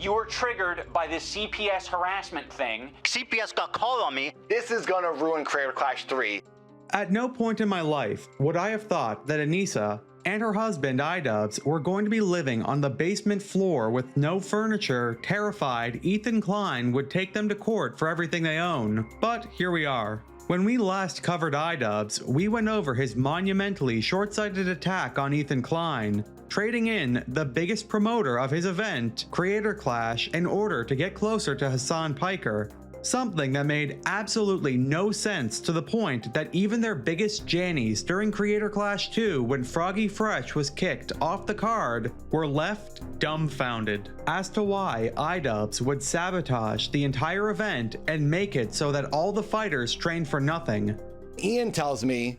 you were triggered by this CPS harassment thing. CPS got called on me. This is gonna ruin Creator Clash 3. At no point in my life would I have thought that Anisa and her husband Idubbbz were going to be living on the basement floor with no furniture, terrified Ethan Klein would take them to court for everything they own. But here we are. When we last covered Idubbbz, we went over his monumentally short-sighted attack on Ethan Klein, trading in the biggest promoter of his event, Creator Clash, in order to get closer to Hassan Piker. Something that made absolutely no sense, to the point that even their biggest Jannies during Creator Clash 2, when Froggy Fresh was kicked off the card, were left dumbfounded as to why Idubbbz would sabotage the entire event and make it so that all the fighters trained for nothing. Ian tells me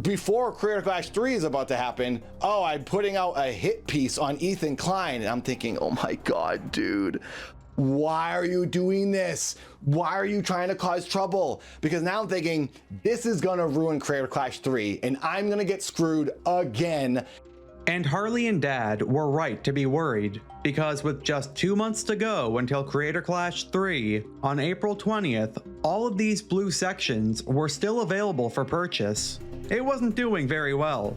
before Creator Clash 3 is about to happen, oh, I'm putting out a hit piece on Ethan Klein. And I'm thinking, oh my God, dude. Why are you doing this? Why are you trying to cause trouble? Because now I'm thinking this is gonna ruin Creator Clash 3 and I'm gonna get screwed again. And Harley and Dad were right to be worried, because with just 2 months to go until Creator Clash 3, on April 20th, all of these blue sections were still available for purchase. It wasn't doing very well.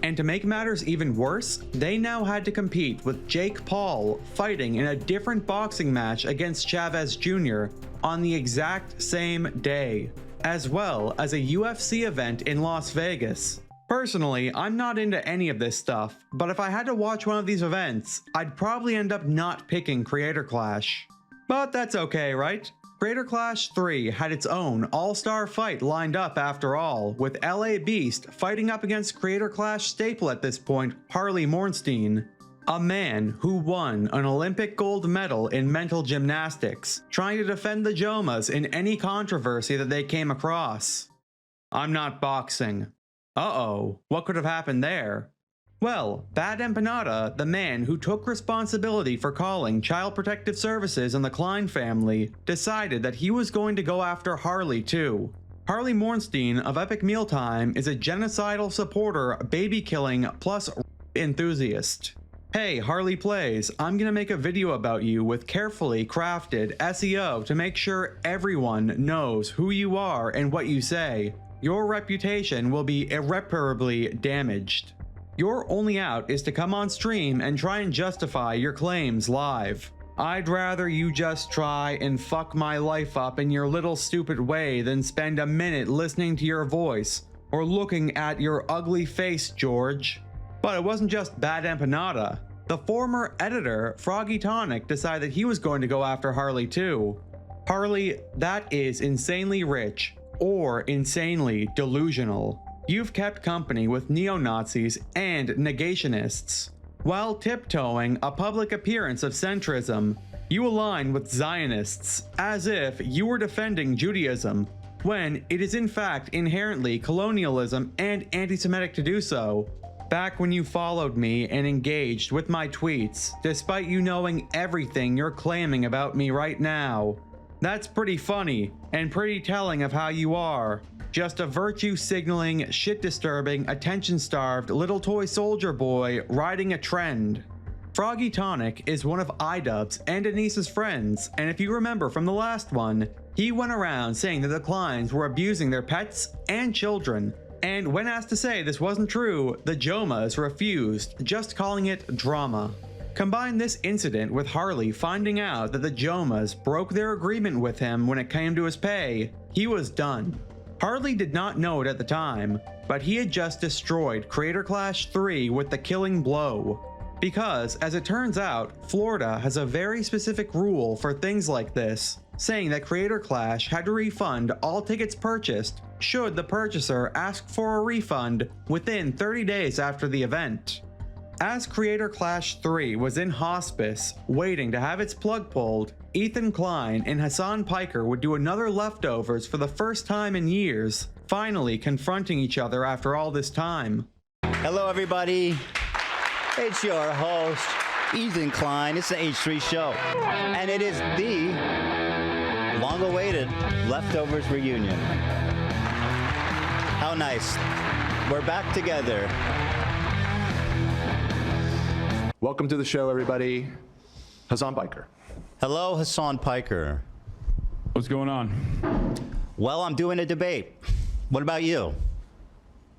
And to make matters even worse, they now had to compete with Jake Paul fighting in a different boxing match against Chavez Jr. on the exact same day, as well as a UFC event in Las Vegas. Personally, I'm not into any of this stuff, but if I had to watch one of these events, I'd probably end up not picking Creator Clash. But that's okay, right? Creator Clash 3 had its own all-star fight lined up after all, with LA Beast fighting up against Creator Clash staple at this point, Harley Mornstein, a man who won an Olympic gold medal in mental gymnastics, trying to defend the Johmas in any controversy that they came across. I'm not boxing. Uh-oh, what could have happened there? Well, Bad Empanada, the man who took responsibility for calling Child Protective Services and the Klein family, decided that he was going to go after Harley too. Harley Mornstein of Epic Mealtime is a genocidal supporter, baby killing, plus enthusiast. Hey, Harley Plays, I'm gonna make a video about you with carefully crafted SEO to make sure everyone knows who you are and what you say. Your reputation will be irreparably damaged. Your only out is to come on stream and try and justify your claims live. I'd rather you just try and fuck my life up in your little stupid way than spend a minute listening to your voice or looking at your ugly face, George. But it wasn't just Bad Empanada. The former editor, Froggy Tonic, decided he was going to go after Harley too. Harley, that is insanely rich or insanely delusional. You've kept company with neo-Nazis and negationists. While tiptoeing a public appearance of centrism, you align with Zionists as if you were defending Judaism, when it is in fact inherently colonialism and anti-Semitic to do so. Back when you followed me and engaged with my tweets, despite you knowing everything you're claiming about me right now. That's pretty funny and pretty telling of how you are. Just a virtue-signaling, shit-disturbing, attention-starved little toy soldier boy riding a trend. Froggy Tonic is one of Idubbbz and Anisa's friends, and if you remember from the last one, he went around saying that the Kleins were abusing their pets and children, and when asked to say this wasn't true, the Johmas refused, just calling it drama. Combine this incident with Harley finding out that the Johmas broke their agreement with him when it came to his pay, he was done. Harley did not know it at the time, but he had just destroyed Creator Clash 3 with the killing blow. Because, as it turns out, Florida has a very specific rule for things like this, saying that Creator Clash had to refund all tickets purchased should the purchaser ask for a refund within 30 days after the event. As Creator Clash 3 was in hospice, waiting to have its plug pulled, Ethan Klein and Hassan Piker would do another leftovers for the first time in years, finally confronting each other after all this time. Hello everybody, it's your host, Ethan Klein. It's the H3 show, and it is the long-awaited Leftovers reunion. How nice. We're back together. Welcome to the show, everybody. Hassan Biker. Hello, Hassan Piker. What's going on? Well, I'm doing a debate. What about you?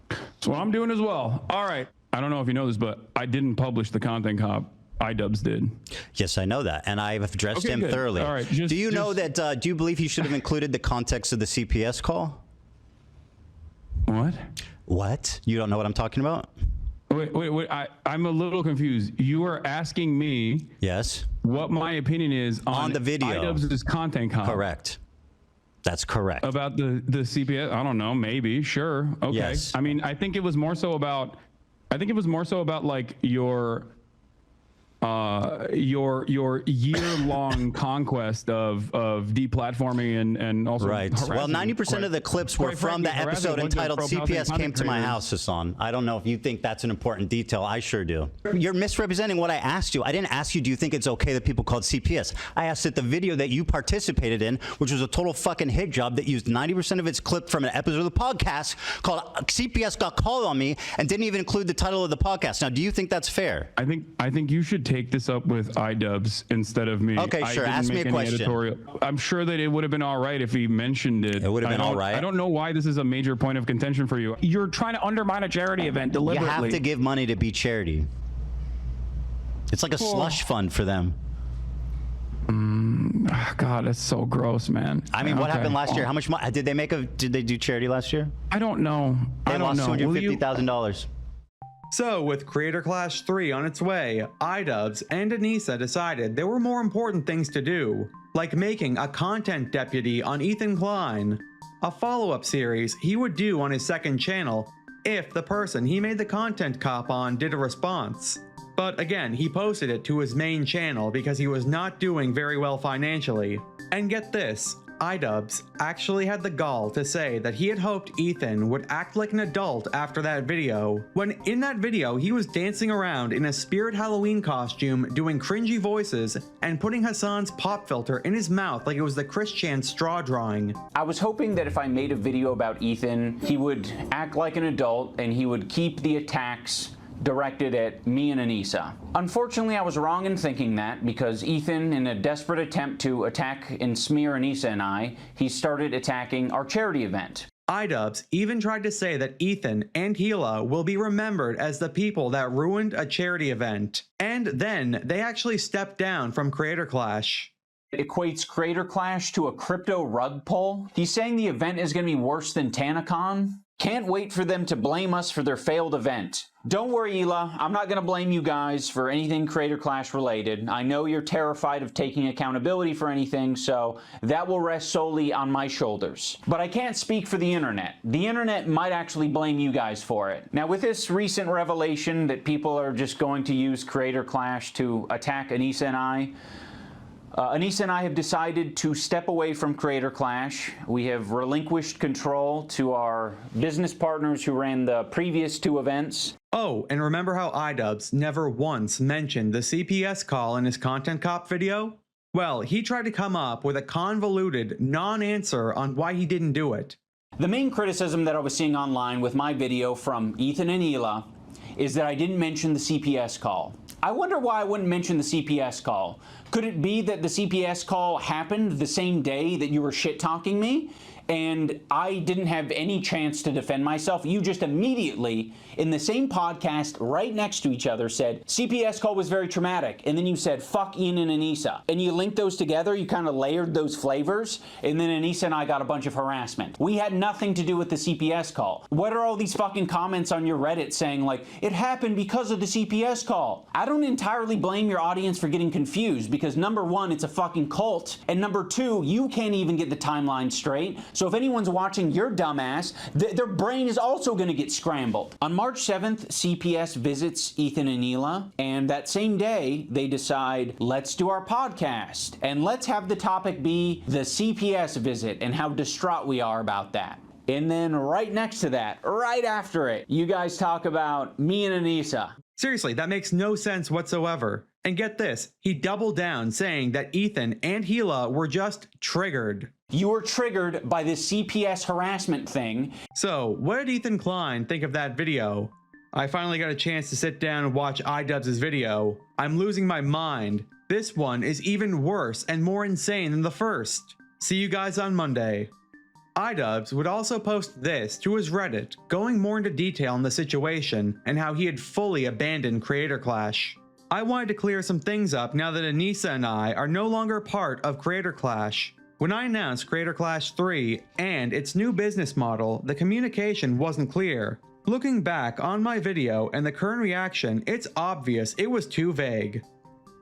That's what I'm doing as well. All right. I don't know if you know this, but I didn't publish the content cop. Idubbbz did. Yes, I know that, and I've addressed him good. thoroughly. All right. Do you know that? Do you believe he should have included the context of the CPS call? What? What? You don't know what I'm talking about? Wait. I'm a little confused. You are asking me. Yes. What my opinion is on the video. Idubbbz's content cop. Correct. That's correct. About the CPS. I don't know. Maybe. Sure. Okay. Yes. I mean, I think it was more so about like your year-long conquest of deplatforming and also right. Well, 90% of the clips were from the episode entitled CPS Came to My House, Hassan. I don't know if you think that's an important detail. I sure do. You're misrepresenting what I asked you. I didn't ask you, do you think it's okay that people called CPS? I asked that the video that you participated in, which was a total fucking hit job that used 90% of its clip from an episode of the podcast called CPS Got Called on Me and didn't even include the title of the podcast. Now, do you think that's fair? I think you should take this up with Idubbbz instead of me. Okay, sure. Ask me a question. Editorial. I'm sure that it would have been all right if he mentioned it. It would have been all right. I don't know why this is a major point of contention for you. You're trying to undermine a charity event deliberately. You have to give money to be charity. It's like a slush fund for them. God, that's so gross, man. I mean, what happened last year? How much money did they make? Did they do charity last year? I don't know. They lost $250,000. So, with Creator Clash 3 on its way, Idubbbz and Anisa decided there were more important things to do, like making a content deputy on Ethan Klein, a follow-up series he would do on his second channel if the person he made the content cop on did a response. But again, he posted it to his main channel because he was not doing very well financially. And get this, Idubbbz actually had the gall to say that he had hoped Ethan would act like an adult after that video, when in that video he was dancing around in a Spirit Halloween costume doing cringy voices and putting Hassan's pop filter in his mouth like it was the Chris Chan straw drawing. I was hoping that if I made a video about Ethan, he would act like an adult and he would keep the attacks directed at me and Anisa. Unfortunately, I was wrong in thinking that, because Ethan, in a desperate attempt to attack and smear Anisa and I, he started attacking our charity event. Idubbbz even tried to say that Ethan and Hila will be remembered as the people that ruined a charity event. And then they actually stepped down from Creator Clash. It equates Creator Clash to a crypto rug pull. He's saying the event is going to be worse than TanaCon. Can't wait for them to blame us for their failed event. Don't worry, Hila. I'm not going to blame you guys for anything Creator Clash related. I know you're terrified of taking accountability for anything, so that will rest solely on my shoulders. But I can't speak for the internet. The internet might actually blame you guys for it. Now, with this recent revelation that people are just going to use Creator Clash to attack Anisa and I, Anisa and I have decided to step away from Creator Clash. We have relinquished control to our business partners who ran the previous two events. Oh, and remember how Idubbbz never once mentioned the CPS call in his Content Cop video? Well, he tried to come up with a convoluted non-answer on why he didn't do it. The main criticism that I was seeing online with my video from Ethan and Hila is that I didn't mention the CPS call. I wonder why I wouldn't mention the CPS call. Could it be that the CPS call happened the same day that you were shit-talking me, and I didn't have any chance to defend myself? You just immediately, in the same podcast right next to each other, said, CPS call was very traumatic, and then you said, fuck Ian and Anisa. And you linked those together, you kind of layered those flavors, and then Anisa and I got a bunch of harassment. We had nothing to do with the CPS call. What are all these fucking comments on your Reddit saying, like, it happened because of the CPS call? I don't entirely blame your audience for getting confused, because number one, it's a fucking cult, and number two, you can't even get the timeline straight. So if anyone's watching your dumbass, their brain is also going to get scrambled. On March 7th, CPS visits Ethan and Hila, and that same day, they decide, let's do our podcast, and let's have the topic be the CPS visit and how distraught we are about that. And then right next to that, right after it, you guys talk about me and Anisa. Seriously, that makes no sense whatsoever. And get this, he doubled down saying that Ethan and Hila were just triggered. You were triggered by this CPS harassment thing. So, what did Ethan Klein think of that video? I finally got a chance to sit down and watch Idubbbz' video. I'm losing my mind. This one is even worse and more insane than the first. See you guys on Monday. Idubbbz would also post this to his Reddit, going more into detail on the situation and how he had fully abandoned Creator Clash. I wanted to clear some things up now that Anisa and I are no longer part of Creator Clash. When I announced Creator Clash 3 and its new business model, the communication wasn't clear. Looking back on my video and the current reaction, it's obvious it was too vague.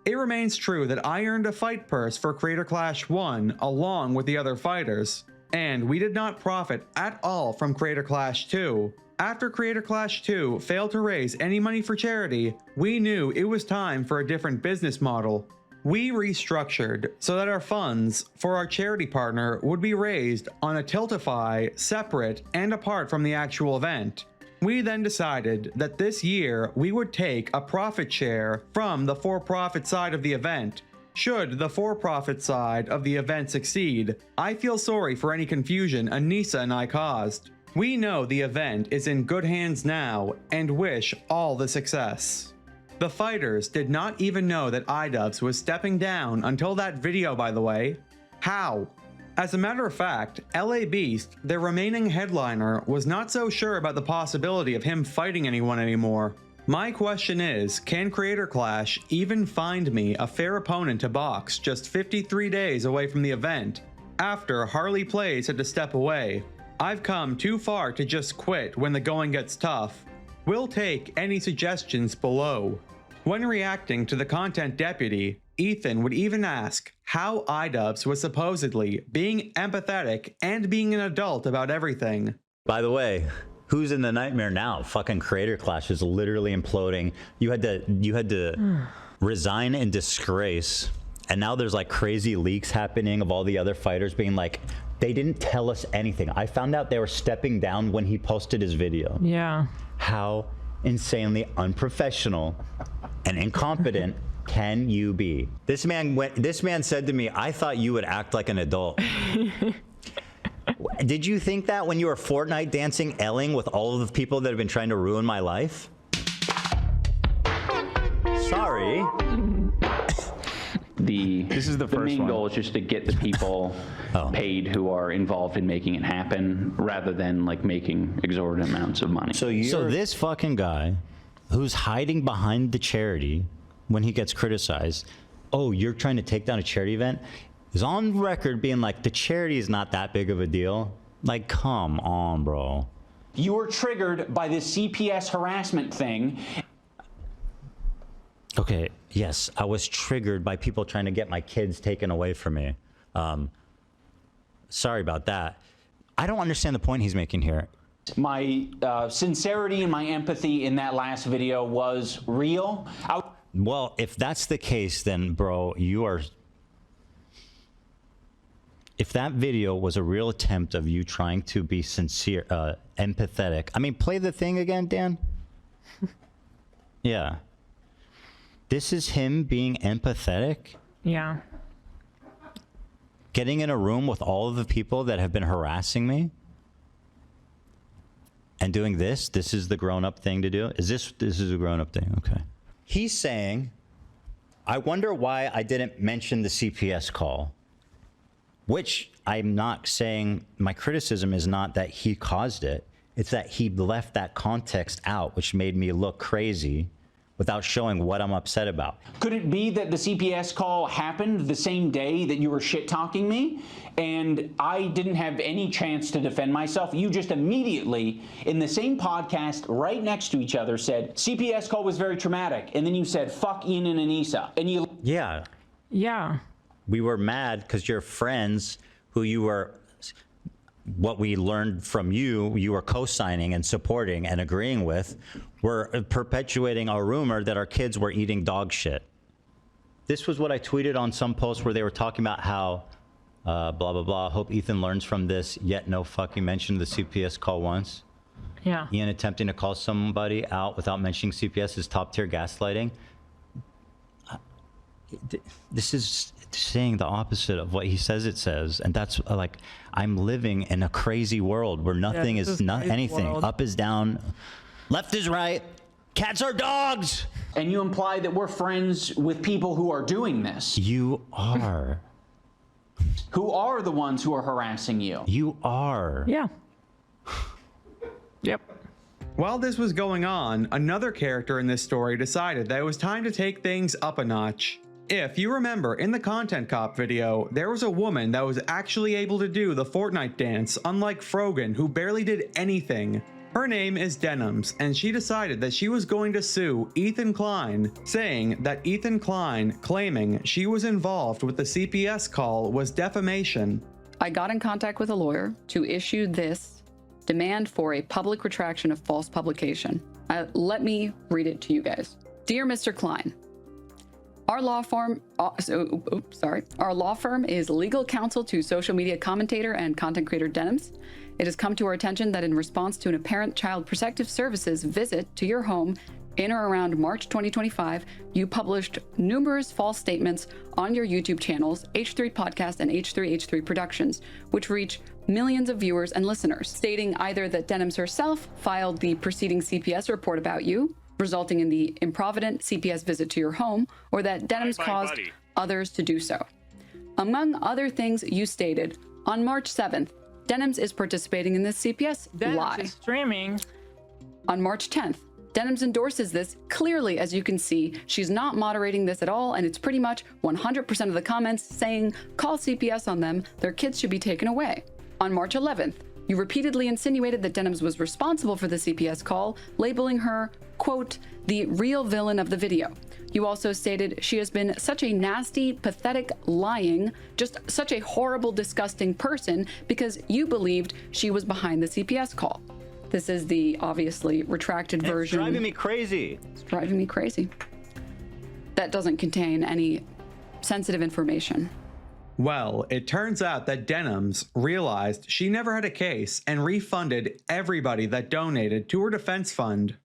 It remains true that I earned a fight purse for Creator Clash 1 along with the other fighters, and we did not profit at all from Creator Clash 2. After Creator Clash 2 failed to raise any money for charity, we knew it was time for a different business model. We restructured so that our funds for our charity partner would be raised on a Tiltify separate and apart from the actual event. We then decided that this year we would take a profit share from the for-profit side of the event. Should the for-profit side of the event succeed, I feel sorry for any confusion Anisa and I caused. We know the event is in good hands now and wish all the success. The fighters did not even know that Idubbbz was stepping down until that video, by the way. How? As a matter of fact, LA Beast, their remaining headliner, was not so sure about the possibility of him fighting anyone anymore. My question is, can Creator Clash even find me a fair opponent to box just 53 days away from the event, after Harley Plays had to step away? I've come too far to just quit when the going gets tough. We'll take any suggestions below. When reacting to the content deputy, Ethan would even ask how Idubbbz was supposedly being empathetic and being an adult about everything. By the way, who's in the nightmare now? Fucking Creator Clash is literally imploding. You had to resign in disgrace, and now there's like crazy leaks happening of all the other fighters being like, they didn't tell us anything. I found out they were stepping down when he posted his video. Yeah. How insanely unprofessional and incompetent can you be? This man said to me, I thought you would act like an adult. Did you think that when you were Fortnite dancing Elling with all of the people that have been trying to ruin my life? Sorry. This is the main goal is just to get the people paid who are involved in making it happen, rather than like making exorbitant amounts of money. So this fucking guy who's hiding behind the charity when he gets criticized, oh, you're trying to take down a charity event, is on record being like, the charity is not that big of a deal. Like, come on, bro. You were triggered by this CPS harassment thing. Okay, yes, I was triggered by people trying to get my kids taken away from me. Sorry about that. I don't understand the point he's making here. My sincerity and my empathy in that last video was real. Well, if that's the case, then, bro, you are... If that video was a real attempt of you trying to be sincere, empathetic... I mean, play the thing again, Dan? Yeah. This is him being empathetic? Yeah. Getting in a room with all of the people that have been harassing me? And doing this? This is the grown-up thing to do? This is a grown-up thing, okay. He's saying, I wonder why I didn't mention the CPS call. Which I'm not saying, my criticism is not that he caused it. It's that he left that context out, which made me look crazy without showing what I'm upset about. Could it be that the CPS call happened the same day that you were shit-talking me, and I didn't have any chance to defend myself? You just immediately, in the same podcast, right next to each other, said, CPS call was very traumatic, and then you said, fuck Ian and Anisa, and you... Yeah. Yeah. We were mad because your friends who you were... What we learned from you were co-signing and supporting and agreeing with, were perpetuating a rumor that our kids were eating dog shit. This was what I tweeted on some post where they were talking about how, blah, blah, blah, hope Ethan learns from this, yet no fucking mention of the CPS call once. Yeah. Ian attempting to call somebody out without mentioning CPS is top-tier gaslighting. This is saying the opposite of what he says it says, and that's like, I'm living in a crazy world where nothing is not anything. World. Up is down, Left is right. Cats are dogs. And you imply that we're friends with people who are doing this. You are. Who are the ones who are harassing you. You are. Yeah. Yep. While this was going on, another character in this story decided that it was time to take things up a notch. If you remember, in the Content Cop video, there was a woman that was actually able to do the Fortnite dance, unlike Frogan, who barely did anything. Her name is Denims, and she decided that she was going to sue Ethan Klein, saying that Ethan Klein claiming she was involved with the CPS call was defamation. I got in contact with a lawyer to issue this demand for a public retraction of false publication. Let me read it to you guys. Dear Mr. Klein, our law firm is legal counsel to social media commentator and content creator Denims. It has come to our attention that in response to an apparent Child Protective Services visit to your home in or around March 2025, you published numerous false statements on your YouTube channels, H3 Podcast and H3H3 Productions, which reach millions of viewers and listeners, stating either that Denims herself filed the preceding CPS report about you, resulting in the improvident CPS visit to your home, or that Denims caused others to do so. Among other things you stated, on March 7th, Denims is participating in this CPS lie. Denims is streaming. On March 10th, Denims endorses this clearly. As you can see, she's not moderating this at all, and it's pretty much 100% of the comments saying, call CPS on them, their kids should be taken away. On March 11th, you repeatedly insinuated that Denims was responsible for the CPS call, labeling her, quote, the real villain of the video. You also stated she has been such a nasty, pathetic, lying, just such a horrible, disgusting person because you believed she was behind the CPS call. This is the obviously retracted version. It's driving me crazy. It's driving me crazy. That doesn't contain any sensitive information. Well, it turns out that Denims realized she never had a case and refunded everybody that donated to her defense fund.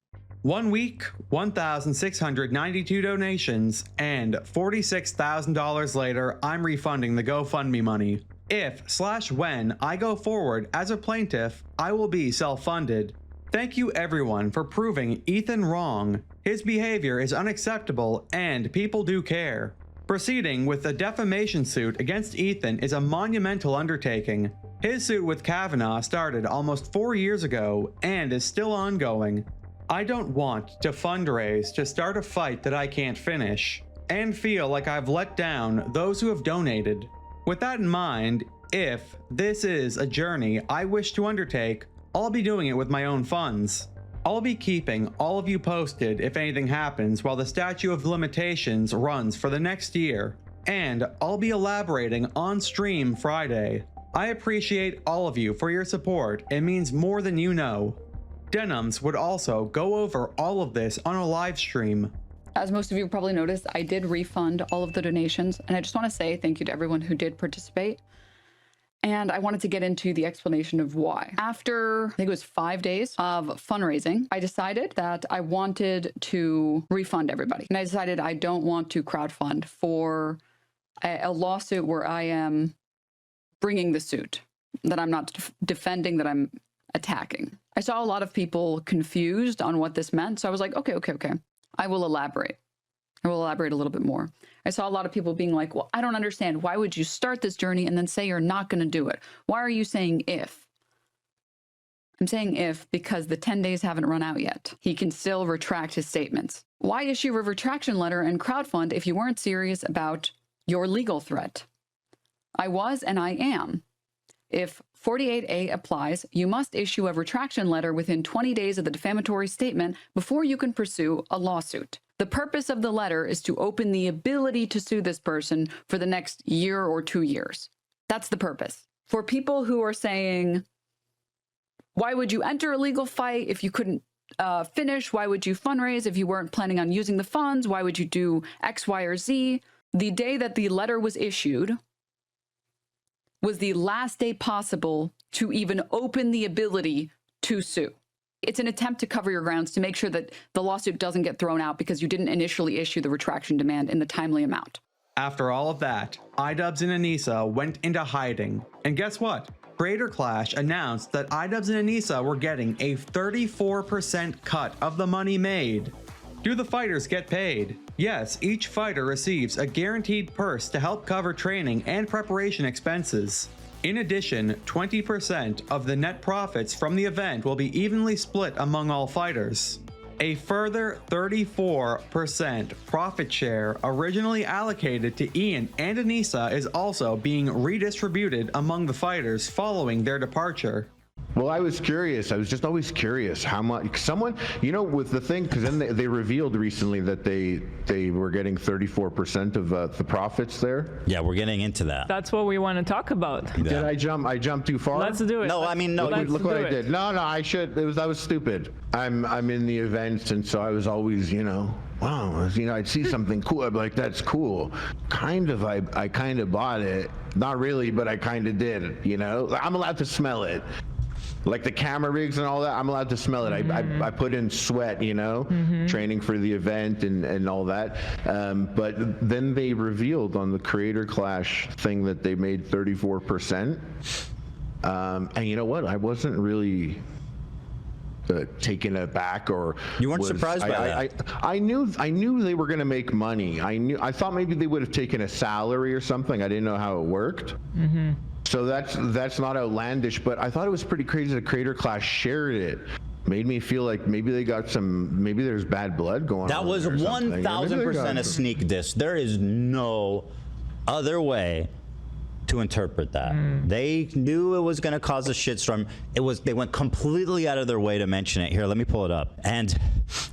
1 week, 1,692 donations, and $46,000 later, I'm refunding the GoFundMe money. If/when I go forward as a plaintiff, I will be self-funded. Thank you everyone for proving Ethan wrong. His behavior is unacceptable and people do care. Proceeding with a defamation suit against Ethan is a monumental undertaking. His suit with Kavanaugh started almost 4 years ago and is still ongoing. I don't want to fundraise to start a fight that I can't finish, and feel like I've let down those who have donated. With that in mind, if this is a journey I wish to undertake, I'll be doing it with my own funds. I'll be keeping all of you posted if anything happens while the statute of limitations runs for the next year, and I'll be elaborating on stream Friday. I appreciate all of you for your support. It means more than you know. Denims would also go over all of this on a live stream. As most of you probably noticed, I did refund all of the donations, and I just want to say thank you to everyone who did participate. And I wanted to get into the explanation of why. After, I think it was 5 days of fundraising, I decided that I wanted to refund everybody. And I decided I don't want to crowdfund for a lawsuit where I am bringing the suit, that I'm not defending, that I'm attacking. I saw a lot of people confused on what this meant. So I was like, okay. I will elaborate. I will elaborate a little bit more. I saw a lot of people being like, well, I don't understand. Why would you start this journey and then say you're not going to do it? Why are you saying if? I'm saying if because the 10 days haven't run out yet. He can still retract his statements. Why issue a retraction letter and crowdfund if you weren't serious about your legal threat? I was and I am. If 48A applies, you must issue a retraction letter within 20 days of the defamatory statement before you can pursue a lawsuit. The purpose of the letter is to open the ability to sue this person for the next year or 2 years. That's the purpose. For people who are saying, why would you enter a legal fight if you couldn't finish? Why would you fundraise if you weren't planning on using the funds? Why would you do X, Y, or Z? The day that the letter was issued was the last day possible to even open the ability to sue. It's an attempt to cover your grounds to make sure that the lawsuit doesn't get thrown out because you didn't initially issue the retraction demand in the timely amount. After all of that, Idubbbz and Anisa went into hiding. And guess what? Creator Clash announced that Idubbbz and Anisa were getting a 34% cut of the money made. Do the fighters get paid? Yes, each fighter receives a guaranteed purse to help cover training and preparation expenses. In addition, 20% of the net profits from the event will be evenly split among all fighters. A further 34% profit share originally allocated to Ian and Anisa is also being redistributed among the fighters following their departure. Well, I was curious. I was just always curious how much someone, you know, with the thing, because then they revealed recently that they were getting 34% of the profits there. Yeah, we're getting into that. That's what we want to talk about. Yeah. Did I jump? I jumped too far. Let's do it. No, I mean, no. Look what I did. No, I should. That was stupid. I'm in the events, and so I was always, you know, wow, you know, I'd see something cool. I'd be like, that's cool. Kind of, I kind of bought it. Not really, but I kind of did. You know, I'm allowed to smell it. Like the camera rigs and all that, I'm allowed to smell it. I put in sweat, you know, training for the event and all that. But then they revealed on the Creator Clash thing that they made 34%. And you know what? I wasn't really taken aback, or you weren't surprised by that. I knew they were going to make money. I thought maybe they would have taken a salary or something. I didn't know how it worked. So that's not outlandish, but I thought it was pretty crazy that Creator Clash shared it. Made me feel like maybe they got maybe there's bad blood going on. That was 1,000% a sneak diss. There is no other way to interpret that. They knew it was going to cause a shitstorm. They went completely out of their way to mention it. Here, let me pull it up. And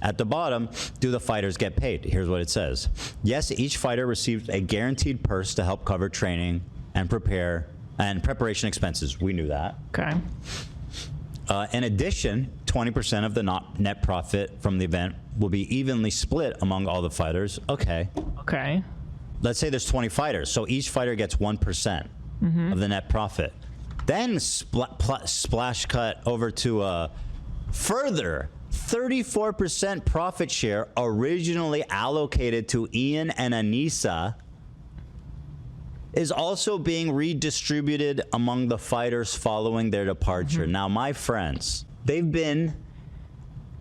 at the bottom, do the fighters get paid? Here's what it says. Yes, each fighter received a guaranteed purse to help cover training and preparation expenses. We knew that. Okay. In addition, 20% of the net profit from the event will be evenly split among all the fighters. Okay. Okay. Let's say there's 20 fighters, so each fighter gets 1% of the net profit. Then splash cut over to a further 34% profit share originally allocated to Ian and Anisa is also being redistributed among the fighters following their departure. Now, my friends, they've been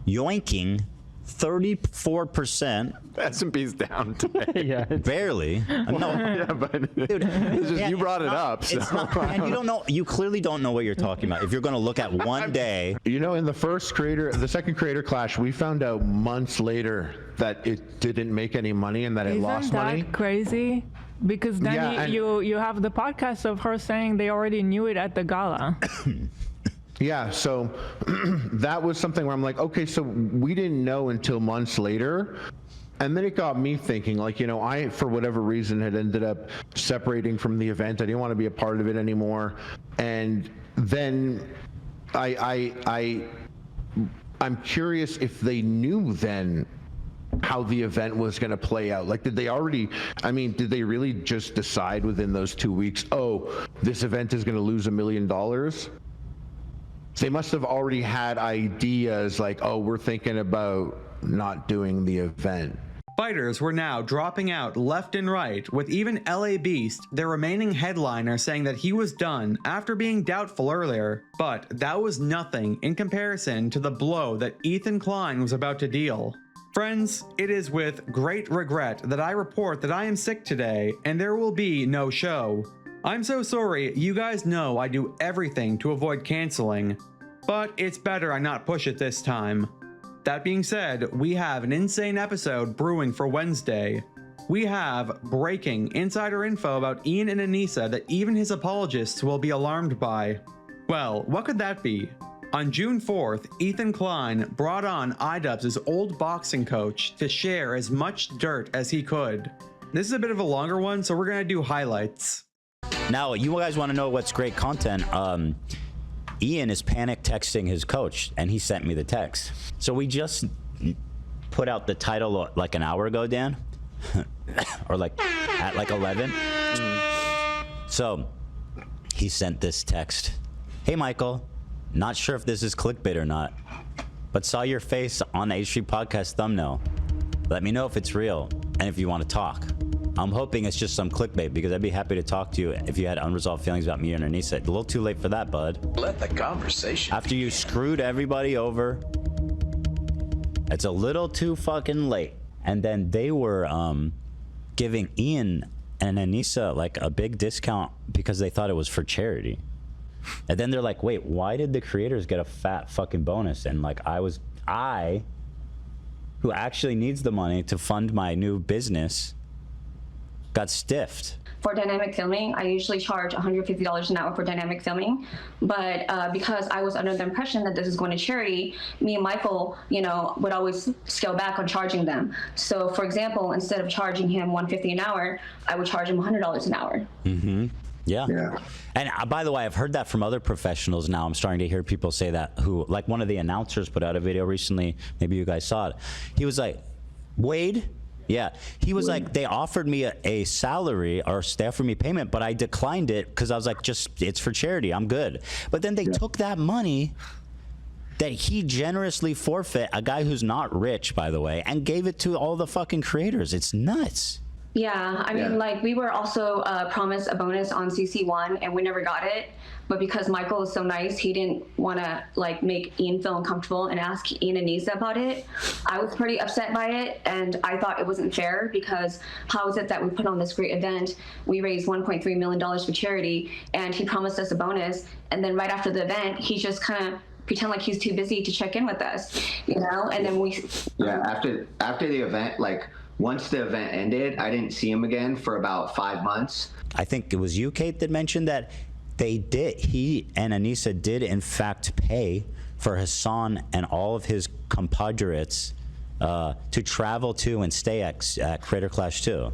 yoinking 34%. S&P's down today. Yeah. Barely. No. Yeah, but Dude, it's just, yeah, you brought it up. It's So. not, and you don't know. You clearly don't know what you're talking about. If you're going to look at one day, You know, in the second Creator Clash, we found out months later that it didn't make any money and that it lost money. Isn't that crazy? Because then Yeah, and- you have the podcast of her saying they already knew it at the gala. Yeah, so that was something where I'm like, okay, so we didn't know until months later. And then it got me thinking, like, you know, I, for whatever reason, had ended up separating from the event. I didn't want to be a part of it anymore. And then I'm curious if they knew then how the event was going to play out. Like, did they really just decide within those 2 weeks, oh, this event is going to lose $1 million? They must have already had ideas like, oh, we're thinking about not doing the event. Fighters were now dropping out left and right, with even LA Beast, their remaining headliner, saying that he was done after being doubtful earlier. But that was nothing in comparison to the blow that Ethan Klein was about to deal. Friends, it is with great regret that I report that I am sick today and there will be no show. I'm so sorry, you guys know I do everything to avoid canceling, but it's better I not push it this time. That being said, we have an insane episode brewing for Wednesday. We have breaking insider info about Ian and Anisa that even his apologists will be alarmed by. Well, what could that be? On June 4th, Ethan Klein brought on Idubbbz' old boxing coach to share as much dirt as he could. This is a bit of a longer one, so we're gonna do highlights. now you guys want to know what's great content? Ian is panic texting his coach, and he sent me the text. So we just put out the title like an hour ago, Dan, or like at like 11. So he sent this text. Hey, Michael, not sure if this is clickbait or not, but saw your face on the H3 podcast thumbnail. Let me know if it's real and if you want to talk. I'm hoping it's just some clickbait, because I'd be happy to talk to you if you had unresolved feelings about me and Anisa. A little too late for that, bud. Let the conversation. After you screwed everybody over, it's a little too fucking late. And then they were giving Ian and Anisa like a big discount because they thought it was for charity. And then they're like, wait, why did the creators get a fat fucking bonus? And like, I, who actually needs the money to fund my new business, got stiffed. For dynamic filming, I usually charge $150 an hour for dynamic filming, but because I was under the impression that this is going to charity, me and Michael, you know, would always scale back on charging them. So, for example, instead of charging him $150 an hour, I would charge him $100 an hour. Mm-hmm. Yeah. And by the way, I've heard that from other professionals now. I'm starting to hear people say that, who, like one of the announcers put out a video recently, maybe you guys saw it. He was like, Wade? Yeah, he was like, they offered me a salary, or they offered me payment, but I declined it because I was like, it's for charity, I'm good. But then they took that money that he generously forfeit, a guy who's not rich, by the way, and gave it to all the fucking creators. It's nuts. Yeah, I mean, like, we were also promised a bonus on CC1, and we never got it. But because Michael is so nice, he didn't want to, like, make Ian feel uncomfortable and ask Ian and Anisa about it. I was pretty upset by it, and I thought it wasn't fair, because how is it that we put on this great event, we raised $1.3 million for charity, and he promised us a bonus, and then right after the event, he just kind of pretend like he's too busy to check in with us, you know? And then we... Yeah, after the event, like, once the event ended, I didn't see him again for about 5 months. I think it was you, Kate, that mentioned that he and Anisa did in fact pay for Hassan and all of his compadres to travel to and stay at Creator Clash 2.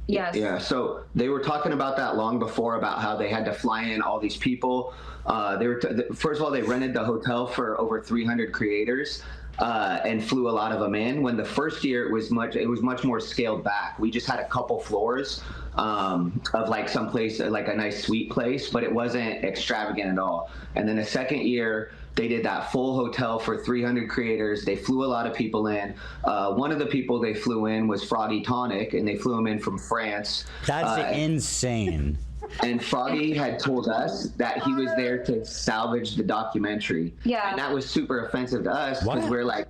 Yes. Yeah, so they were talking about that long before, about how they had to fly in all these people. First of all, they rented the hotel for over 300 creators. And flew a lot of them in. When the first year it was much more scaled back. We just had a couple floors of like some place, like a nice suite place, but it wasn't extravagant at all. And then the second year they did that full hotel for 300 creators. They flew a lot of people in. One of the people they flew in was Froggy Tonic, and they flew him in from France. That's insane. And Froggy had told us that he was there to salvage the documentary. Yeah. And that was super offensive to us, because we're like,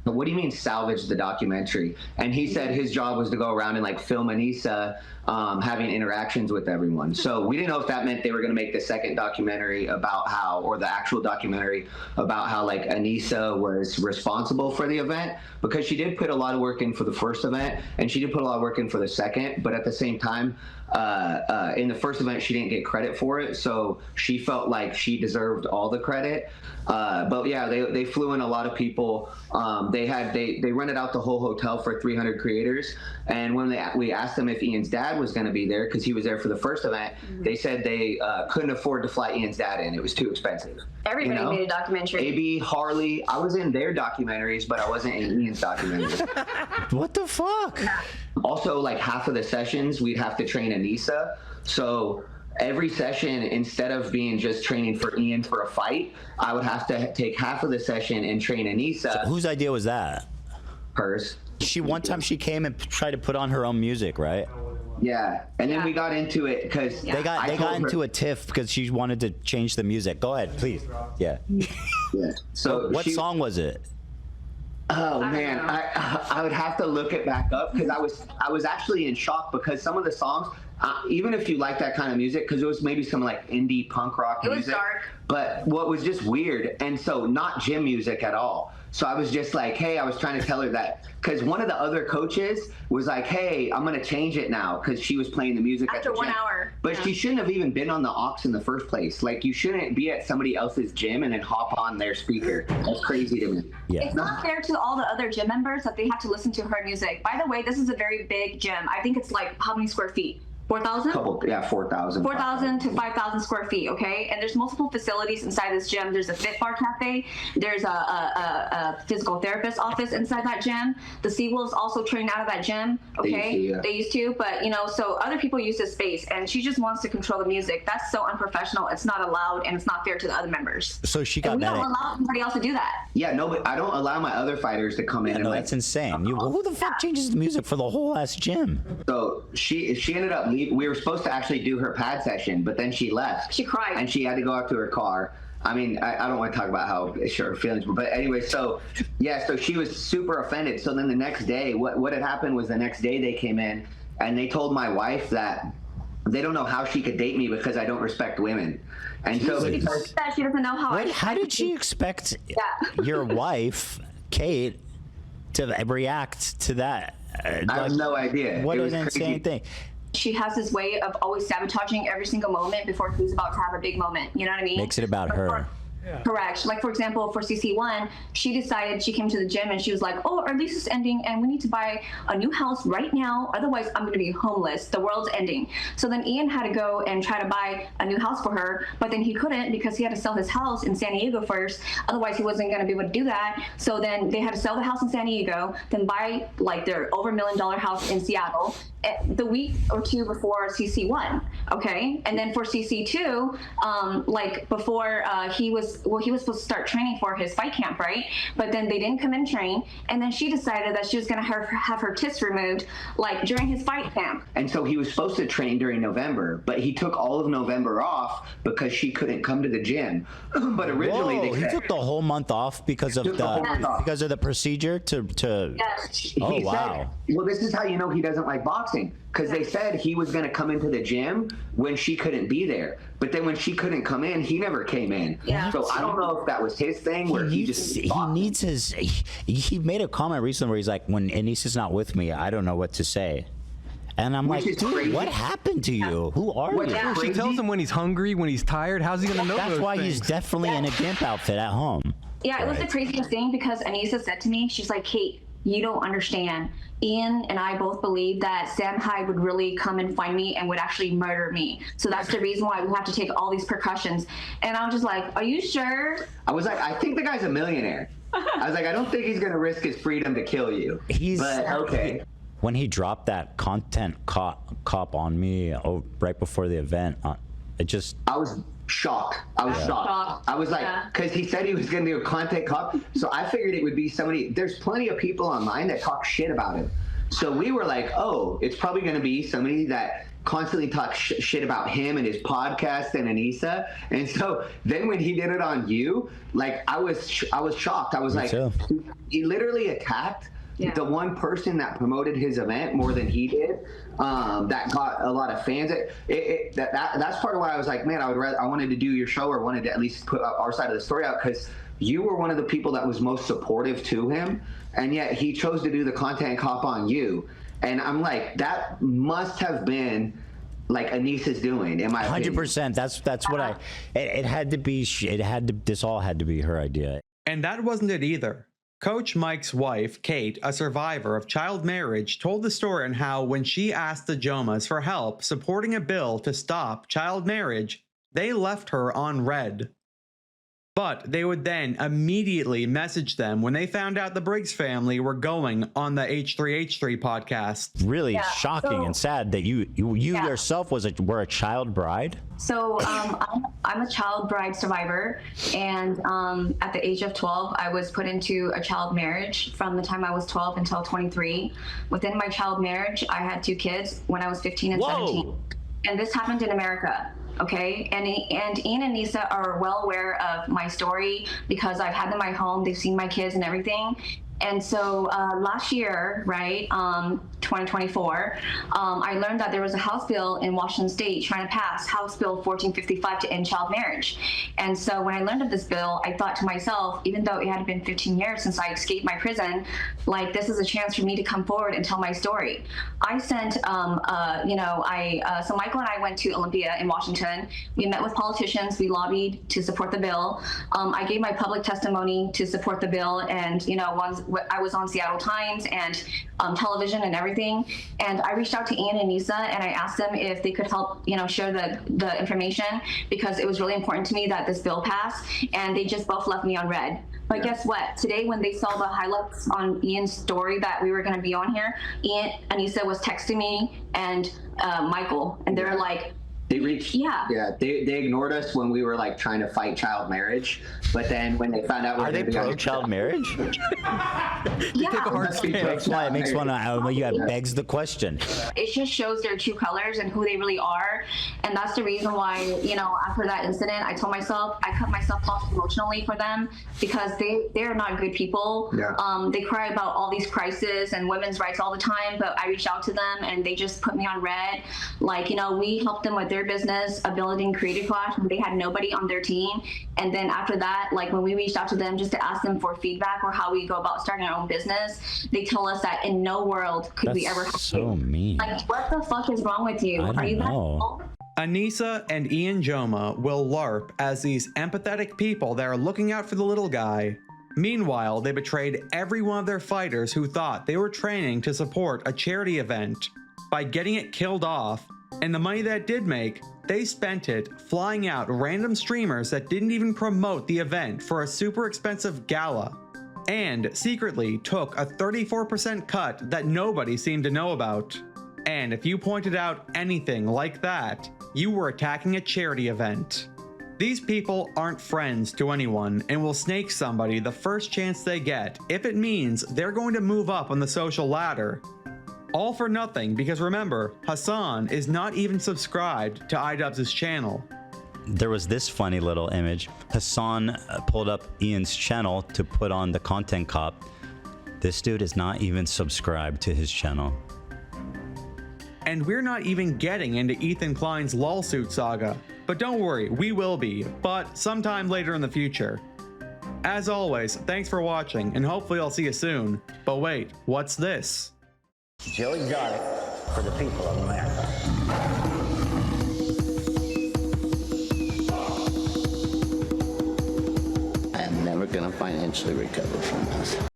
what do you mean salvage the documentary? And he said his job was to go around and like film Anisa having interactions with everyone. So we didn't know if that meant they were going to make the second documentary about how, or the actual documentary about how like Anisa was responsible for the event, because she did put a lot of work in for the first event, and she did put a lot of work in for the second, but at the same time, in the first event, she didn't get credit for it, so she felt like she deserved all the credit. But yeah, they flew in a lot of people. They rented out the whole hotel for 300 creators, and when we asked them if Ian's dad was going to be there, because he was there for the first event, they said they couldn't afford to fly Ian's dad in. It was too expensive. Everybody made a documentary. AB, Harley, I was in their documentaries, but I wasn't in Ian's documentary. What the fuck? Also, like half of the sessions, we'd have to train Anisa. So every session, instead of being just training for Ian for a fight, I would have to take half of the session and train Anisa. So whose idea was that? Hers. One time she came and tried to put on her own music, right? Yeah, and then we got into it because they got into a tiff because she wanted to change the music. Go ahead, please. Yeah. Yeah. So what song was it? Oh man, I would have to look it back up, because I was actually in shock, because some of the songs, even if you like that kind of music, because it was maybe some like indie punk rock music. It was dark. But what was just weird, and so not gym music at all. So I was just like, hey, I was trying to tell her that, because one of the other coaches was like, hey, I'm going to change it now, because she was playing the music after at the 1 gym. hour. But she shouldn't have even been on the aux in the first place. Like, you shouldn't be at somebody else's gym and then hop on their speaker. That's crazy to me. Yeah. It's not fair to all the other gym members that they have to listen to her music. By the way, this is a very big gym. I think it's like how many square feet? 4,000? 4,000. 4,000 to 5,000 square feet, okay? And there's multiple facilities inside this gym. There's a Fit Bar Cafe. There's a physical therapist office inside that gym. The Seawolves also train out of that gym, okay? They used to, but, you know, so other people use this space, and she just wants to control the music. That's so unprofessional. It's not allowed, and it's not fair to the other members. So she got and we that. don't allow anybody else to do that. Yeah, no, but I don't allow my other fighters to come in. No, that's insane. Who the fuck changes the music for the whole ass gym? So she ended up leaving. We were supposed to actually do her pad session, but then she left. She cried. And she had to go out to her car. I mean, I don't want to talk about how her feelings were, but anyway, so yeah, so she was super offended. So then the next day, what had happened was the next day they came in and they told my wife that they don't know how she could date me because I don't respect women. And so because she doesn't know how. How did she expect your wife, Kate, to react to that? I have no idea. What an insane thing. She has this way of always sabotaging every single moment before she's about to have a big moment. You know what I mean? Makes it about her. Correct. Like, for example, for CC1, she came to the gym and she was like, oh, our lease is ending and we need to buy a new house right now. Otherwise, I'm going to be homeless. The world's ending. So then Ian had to go and try to buy a new house for her, but then he couldn't because he had to sell his house in San Diego first. Otherwise, he wasn't going to be able to do that. So then they had to sell the house in San Diego, then buy like their over $1 million house in Seattle the week or two before CC1. Okay. And then for CC2, like before he was supposed to start training for his fight camp, right? But then they didn't come and train. And then she decided that she was going to have her tits removed, like during his fight camp. And so he was supposed to train during November, but he took all of November off because she couldn't come to the gym. But originally he took the whole month off because of the procedure to. Yes. Oh, wow. Well, this is how you know he doesn't like boxing. Because they said he was going to come into the gym when she couldn't be there. But then when she couldn't come in, he never came in. Yeah. So I don't know if that was his thing where he made a comment recently where he's like, when Anisa's not with me, I don't know what to say. And I'm like, dude, what happened to you? Who are you? She tells him when he's hungry, when he's tired. How's he going to know That's those why things? he's definitely in a gimp outfit at home. Yeah, it was the craziest thing because Anisa said to me, she's like, Kate, you don't understand. Ian and I both believe that Sam Hyde would really come and find me and would actually murder me. So that's the reason why we have to take all these precautions. And I was just like, are you sure? I was like, I think the guy's a millionaire. I was like, I don't think he's going to risk his freedom to kill you. But okay. When he dropped that content cop on me right before the event, I was shocked. I was shocked. I was like, because he said he was going to do a content cop. So I figured it would be somebody. There's plenty of people online that talk shit about him. So we were like, oh, it's probably going to be somebody that constantly talks shit about him and his podcast and Anisa. And so then when he did it on you, like I was shocked. I was like, he literally attacked the one person that promoted his event more than he did, that got a lot of fans. That's part of why I was like, man, I wanted to do your show, or wanted to at least put our side of the story out, because you were one of the people that was most supportive to him, and yet he chose to do the content cop on you. And I'm like, that must have been like Anisa's doing, in my 100%. That's what it had to be. This all had to be her idea. And that wasn't it either. Coach Mike's wife, Kate, a survivor of child marriage, told the story on how when she asked the Johmas for help supporting a bill to stop child marriage, they left her on red. But they would then immediately message them when they found out the Briggs family were going on the H3H3 podcast. Really shocking and sad that you yourself were a child bride. So I'm a child bride survivor, and at the age of 12, I was put into a child marriage from the time I was 12 until 23. Within my child marriage, I had 2 kids when I was 15 and 17. And this happened in America. Okay, and Ian and Anisa are well aware of my story because I've had them in my home. They've seen my kids and everything. And so last year, right, 2024, I learned that there was a House bill in Washington State trying to pass House Bill 1455 to end child marriage. And so when I learned of this bill, I thought to myself, even though it had been 15 years since I escaped my prison, like, this is a chance for me to come forward and tell my story. I sent, so Michael and I went to Olympia in Washington. We met with politicians. We lobbied to support the bill. I gave my public testimony to support the bill. And, I was on Seattle Times and television and everything. And I reached out to Ian and Anisa and I asked them if they could help, you know, share the information, because it was really important to me that this bill passed, and they just both left me on red. But guess what? Today, when they saw the highlights on Ian's story that we were going to be on here, Ian, Anisa was texting me and Michael, and they were like, they reached, they ignored us when we were like trying to fight child marriage, but then when they found out, are they pro child marriage? Yeah, Take a hard stance. It makes one. Begs the question. It just shows their true colors and who they really are, and that's the reason why, you know, after that incident, I told myself I cut myself off emotionally for them, because they're not good people. Yeah. They cry about all these crises and women's rights all the time, but I reached out to them and they just put me on red. Like, you know, we helped them with their business of building Creative Clash, and they had nobody on their team. And then after that, like when we reached out to them just to ask them for feedback or how we go about starting our own business, they told us that in no world could we ever help so mean. Like, what the fuck is wrong with you? Are you that old? Anisa and Ian Joma will LARP as these empathetic people that are looking out for the little guy. Meanwhile, they betrayed every one of their fighters who thought they were training to support a charity event by getting it killed off, and the money that did make, they spent it flying out random streamers that didn't even promote the event for a super expensive gala, and secretly took a 34% cut that nobody seemed to know about. And if you pointed out anything like that, you were attacking a charity event. These people aren't friends to anyone and will snake somebody the first chance they get if it means they're going to move up on the social ladder. All for nothing, because remember, Hassan is not even subscribed to Idubbbz' channel. There was this funny little image. Hassan pulled up Ian's channel to put on the content cop. This dude is not even subscribed to his channel. And we're not even getting into Ethan Klein's lawsuit saga. But don't worry, we will be, but sometime later in the future. As always, thanks for watching, and hopefully I'll see you soon. But wait, what's this? Joey got it for the people of America. I am never going to financially recover from this.